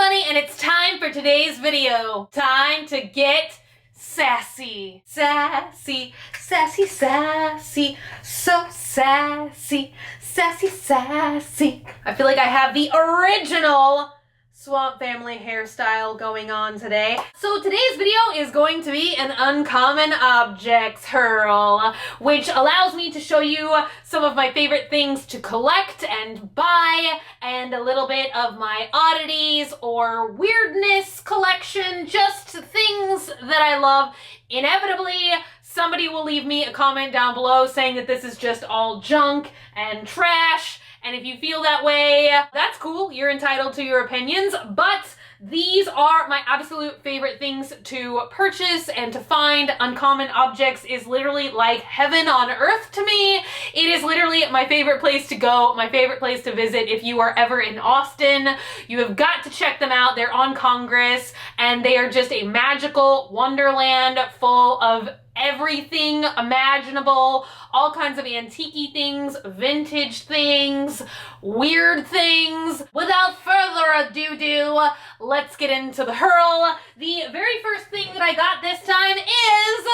Bunny, and it's time for today's video. Time to get sassy. Sassy, sassy, sassy, so sassy, sassy, sassy. I feel like I have the original Swamp Family hairstyle going on today. So today's video is going to be an uncommon objects hurl, which allows me to show you some of my favorite things to collect and buy, and a little bit of my oddities or weirdness collection, just things that I love. Inevitably, somebody will leave me a comment down below saying that this is just all junk and trash. And if you feel that way, that's cool. You're entitled to your opinions, but these are my absolute favorite things to purchase and to find. Uncommon objects is literally like heaven on earth to me. It is literally my favorite place to go, my favorite place to visit. If you are ever in Austin, you have got to check them out. They're on Congress, and they are just a magical wonderland full of everything imaginable, all kinds of antique-y things, vintage things, weird things. Without further ado, let's get into the hurl. The very first thing that I got this time is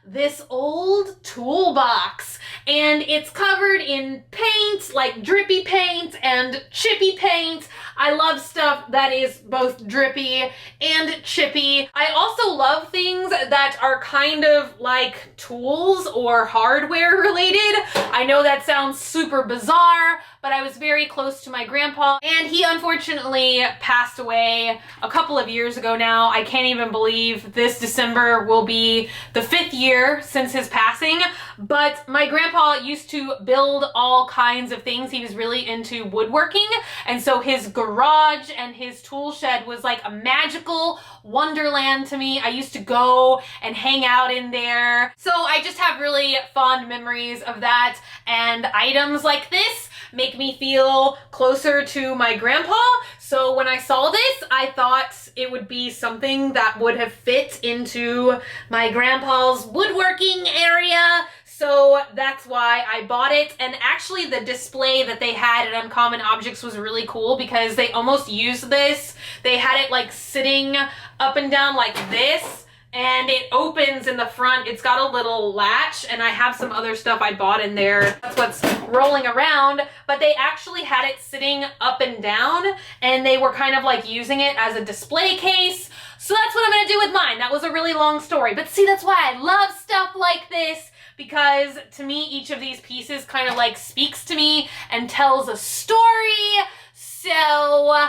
this old toolbox, and it's covered in paint, like drippy paint and chippy paint. I love stuff that is both drippy and chippy. I also love things that are kind of like tools or hardware related. I know that sounds super bizarre, but I was very close to my grandpa, and he unfortunately passed away a couple of years ago now. I can't even believe this December will be the 5th year since his passing. But my grandpa used to build all kinds of things. He was really into woodworking, and so his garage and his tool shed was like a magical wonderland to me. I used to go and hang out in there. So I just have really fond memories of that, and items like this make me feel closer to my grandpa. So when I saw this, I thought it would be something that would have fit into my grandpa's woodworking area. So that's why I bought it. And actually the display that they had at Uncommon Objects was really cool because they almost used this. They had it like sitting up and down like this, and it opens in the front. It's got a little latch, and I have some other stuff I bought in there. That's what's rolling around, but they actually had it sitting up and down, and they were kind of like using it as a display case. So that's what I'm gonna do with mine. That was a really long story, but see, that's why I love stuff like this, because to me, each of these pieces kind of like speaks to me and tells a story. So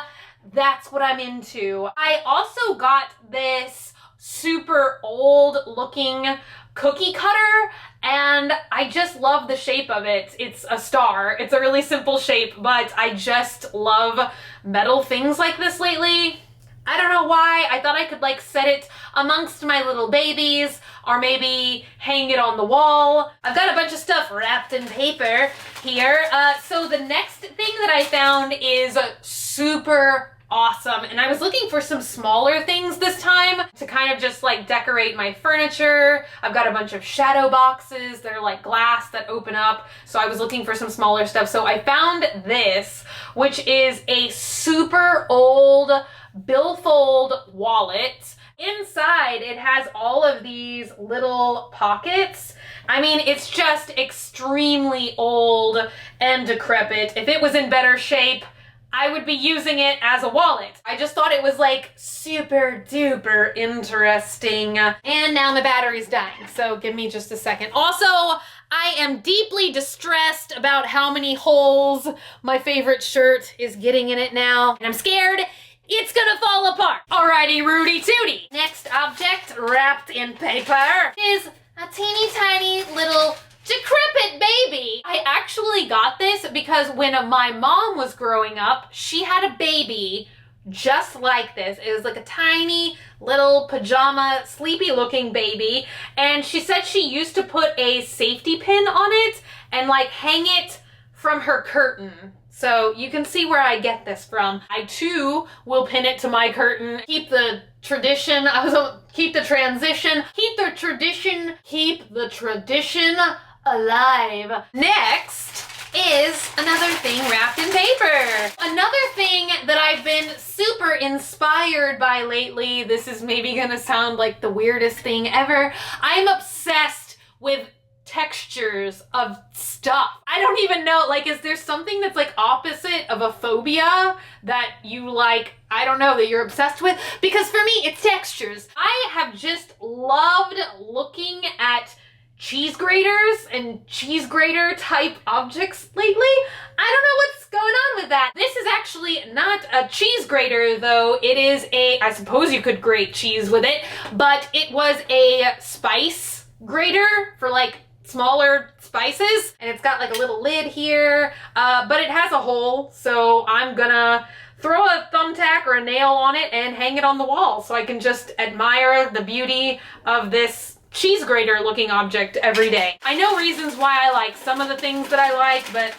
that's what I'm into. I also got this super old looking cookie cutter, and I just love the shape of it. It's a star. It's a really simple shape, but I just love metal things like this lately. I don't know why. I thought I could like set it amongst my little babies, or maybe hang it on the wall. I've got a bunch of stuff wrapped in paper here. So the next thing that I found is super awesome, and I was looking for some smaller things this time to kind of just like decorate my furniture. I've got a bunch of shadow boxes. They're like glass that open up, so I was looking for some smaller stuff. So I found this, which is a super old billfold wallet. Inside it has all of these little pockets. I mean, it's just extremely old and decrepit. If it was in better shape, I would be using it as a wallet. I just thought it was like super duper interesting. And now my battery's dying, so give me just a second. Also, I am deeply distressed about how many holes my favorite shirt is getting in it now, and I'm scared it's gonna fall apart. Alrighty, Rudy Tooty. Next object wrapped in paper is a teeny tiny little decrepit baby. I actually got this because when my mom was growing up, she had a baby just like this. It was like a tiny little pajama, sleepy looking baby, and she said she used to put a safety pin on it and like hang it from her curtain. So you can see where I get this from. I too will pin it to my curtain. Keep the tradition, keep the transition, keep the tradition, keep the tradition alive. Next is another thing wrapped in paper. Another thing that I've been super inspired by lately, this is maybe gonna sound like the weirdest thing ever. I'm obsessed with textures of stuff. I don't even know, like, is there something that's like opposite of a phobia that you like, I don't know, that you're obsessed with? Because for me, it's textures. I have just loved looking at cheese graters and cheese grater type objects lately. I don't know what's going on with that. This is actually not a cheese grater though. It is I suppose you could grate cheese with it, but it was a spice grater for like smaller spices, and it's got like a little lid here, but it has a hole, so I'm gonna throw a thumbtack or a nail on it and hang it on the wall so I can just admire the beauty of this cheese grater looking object every day. I know reasons why I like some of the things that I like, but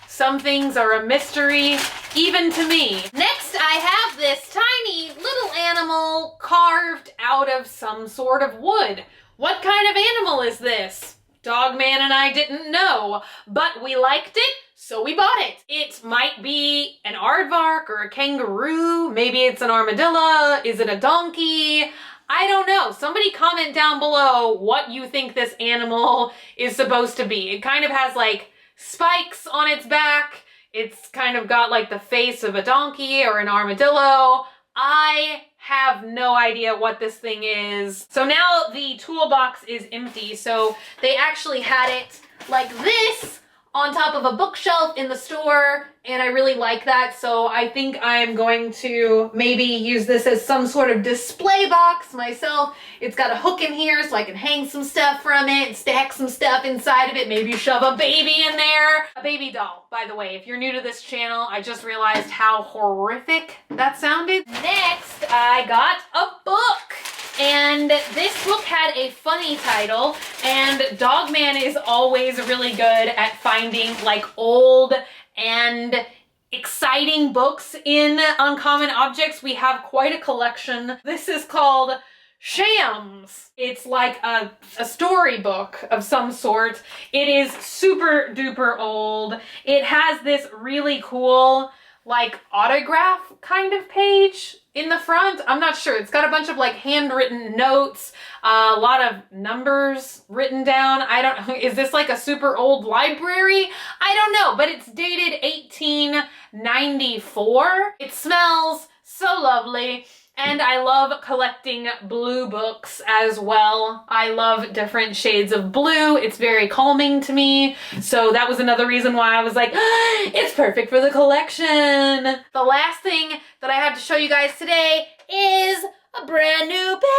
some things are a mystery even to me. Next, I have this tiny little animal carved out of some sort of wood. What kind of animal is this? Dogman and I didn't know, but we liked it, so we bought it. It might be an aardvark or a kangaroo. Maybe it's an armadillo. Is it a donkey? I don't know. Somebody comment down below what you think this animal is supposed to be. It kind of has like spikes on its back. It's kind of got like the face of a donkey or an armadillo. I have no idea what this thing is. So now the toolbox is empty. So they actually had it like this on top of a bookshelf in the store, and I really like that. So I think I'm going to maybe use this as some sort of display box myself. It's got a hook in here so I can hang some stuff from it, stack some stuff inside of it, maybe shove a baby in there. A baby doll, by the way. If you're new to this channel, I just realized how horrific that sounded. Next, I got a book. And this book had a funny title, and Dogman is always really good at finding like old and exciting books in Uncommon Objects. We have quite a collection. This is called Shams. It's like a storybook of some sort. It is super duper old. It has this really cool like autograph kind of page in the front. I'm not sure. It's got a bunch of like handwritten notes, a lot of numbers written down. I don't know. Is this like a super old library? I don't know, but it's dated 1894. It smells so lovely. And I love collecting blue books as well. I love different shades of blue. It's very calming to me. So that was another reason why I was like, it's perfect for the collection. The last thing that I have to show you guys today is a brand new baby.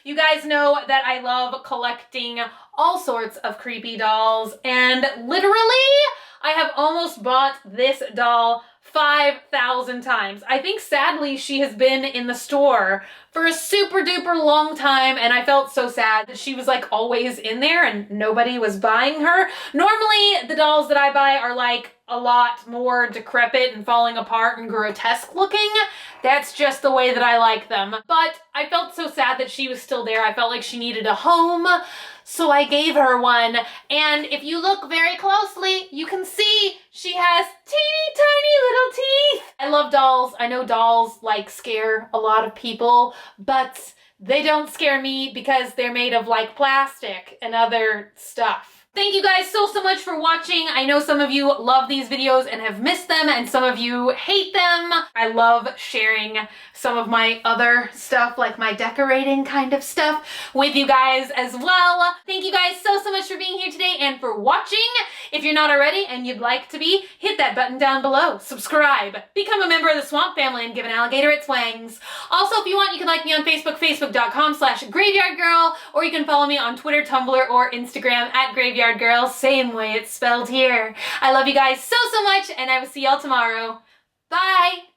You guys know that I love collecting all sorts of creepy dolls, and literally I have almost bought this doll 5,000 times. I think sadly she has been in the store for a super duper long time, and I felt so sad that she was like always in there and nobody was buying her. Normally the dolls that I buy are like a lot more decrepit and falling apart and grotesque looking. That's just the way that I like them. But I felt so sad that she was still there. I felt like she needed a home, so I gave her one. And if you look very closely, you can see she has teeny tiny little teeth. I love dolls. I know dolls like scare a lot of people, but they don't scare me because they're made of like plastic and other stuff. Thank you guys so much for watching. I know some of you love these videos and have missed them, and some of you hate them. I love sharing some of my other stuff, like my decorating kind of stuff, with you guys as well. Thank you guys so much for being here today and for watching. If you're not already and you'd like to be, hit that button down below. Subscribe. Become a member of the Swamp Family and give an alligator its wangs. Also, if you want, you can like me on Facebook, facebook.com/graveyardgirl, or you can follow me on Twitter, Tumblr, or Instagram at Graveyard Girl, same way it's spelled here. I love you guys so much, and I will see y'all tomorrow. Bye!